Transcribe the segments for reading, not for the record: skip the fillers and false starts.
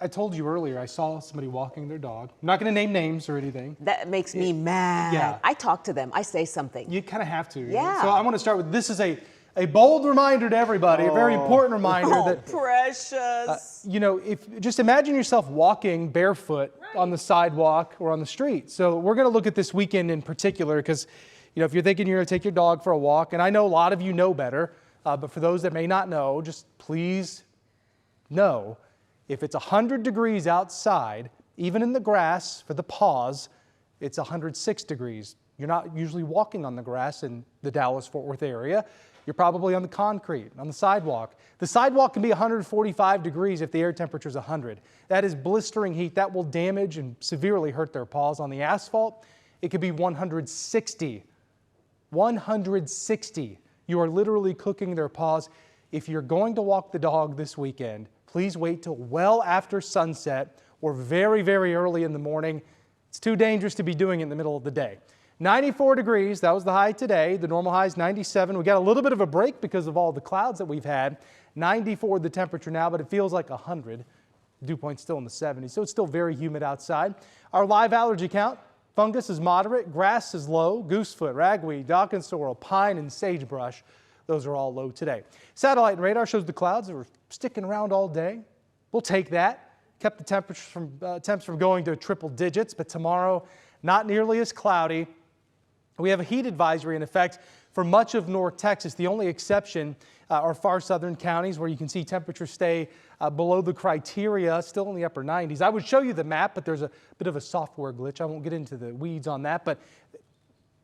I told you earlier, I saw somebody walking their dog. I'm not going to name names or anything. That makes me mad. Yeah. I talk to them. I say something. You kind of have to. Yeah. So I want to start with, this is a bold reminder to everybody, a very important reminder that, precious. just imagine yourself walking barefoot on the sidewalk or on the street. So we're going to look at this weekend in particular because, if you're thinking you're going to take your dog for a walk, and I know a lot of you know better, but for those that may not know, just please know, if it's 100 degrees outside, even in the grass for the paws, it's 106 degrees. You're not usually walking on the grass in the Dallas-Fort Worth area. You're probably on the concrete, on the sidewalk. The sidewalk can be 145 degrees if the air temperature is 100. That is blistering heat. That will damage and severely hurt their paws. On the asphalt, it could be 160. 160. You are literally cooking their paws. If you're going to walk the dog this weekend, please wait till well after sunset or very, very early in the morning. It's too dangerous to be doing it in the middle of the day. 94 degrees, that was the high today. The normal high is 97. We got a little bit of a break because of all the clouds that we've had. 94 the temperature now, but it feels like 100. Dew point's still in the 70s, so it's still very humid outside. Our live allergy count, fungus is moderate, grass is low, goosefoot, ragweed, Dawkins sorrel, pine, and sagebrush. Those are all low today. Satellite and radar shows the clouds that were sticking around all day. We'll take that. Kept the temps from going to triple digits, but tomorrow not nearly as cloudy. We have a heat advisory in effect for much of North Texas. The only exception are far southern counties where you can see temperatures stay below the criteria, still in the upper 90s. I would show you the map, but there's a bit of a software glitch. I won't get into the weeds on that, but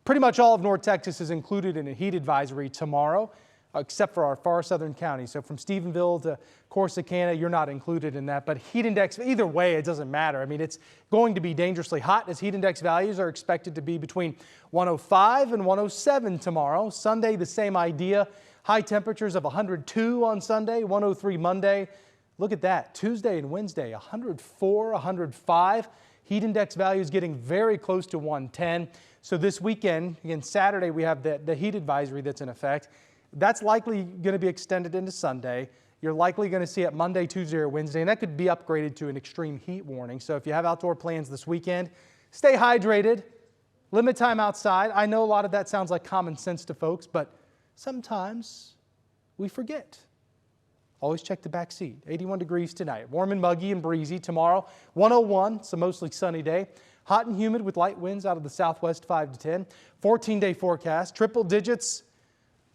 pretty much all of North Texas is included in a heat advisory tomorrow, except for our far southern counties. So from Stephenville to Corsicana, you're not included in that. But heat index, either way, it doesn't matter. I mean, it's going to be dangerously hot as heat index values are expected to be between 105 and 107 tomorrow. Sunday, the same idea. High temperatures of 102 on Sunday, 103 Monday. Look at that. Tuesday and Wednesday, 104, 105. Heat index values getting very close to 110. So this weekend, again, Saturday, we have the heat advisory that's in effect. That's likely going to be extended into Sunday. You're likely going to see it Monday, Tuesday, or Wednesday, and that could be upgraded to an extreme heat warning. So if you have outdoor plans this weekend, stay hydrated, limit time outside. I know a lot of that sounds like common sense to folks, but sometimes we forget. Always check the back seat. 81 degrees tonight. Warm and muggy and breezy. Tomorrow, 101. It's a mostly sunny day. Hot and humid with light winds out of the southwest 5 to 10. 14-day forecast. Triple digits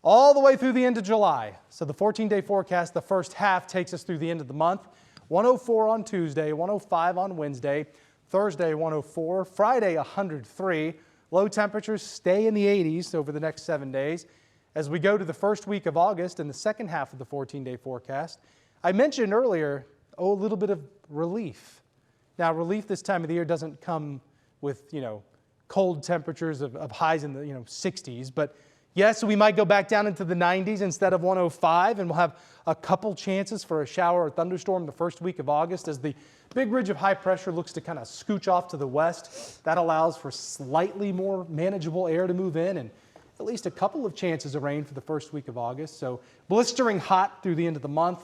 all the way through the end of July. So the 14-day forecast, the first half takes us through the end of the month. 104 on Tuesday, 105 on Wednesday, Thursday 104, Friday 103. Low temperatures stay in the 80s over the next 7 days. As we go to the first week of August and the second half of the 14-day forecast, I mentioned earlier, a little bit of relief. Now, relief this time of the year doesn't come with, cold temperatures of highs in the, 60s, but yes, we might go back down into the 90s instead of 105, and we'll have a couple chances for a shower or thunderstorm the first week of August as the big ridge of high pressure looks to kind of scooch off to the west. That allows for slightly more manageable air to move in and at least a couple of chances of rain for the first week of August. So blistering hot through the end of the month,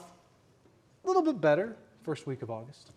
a little bit better first week of August.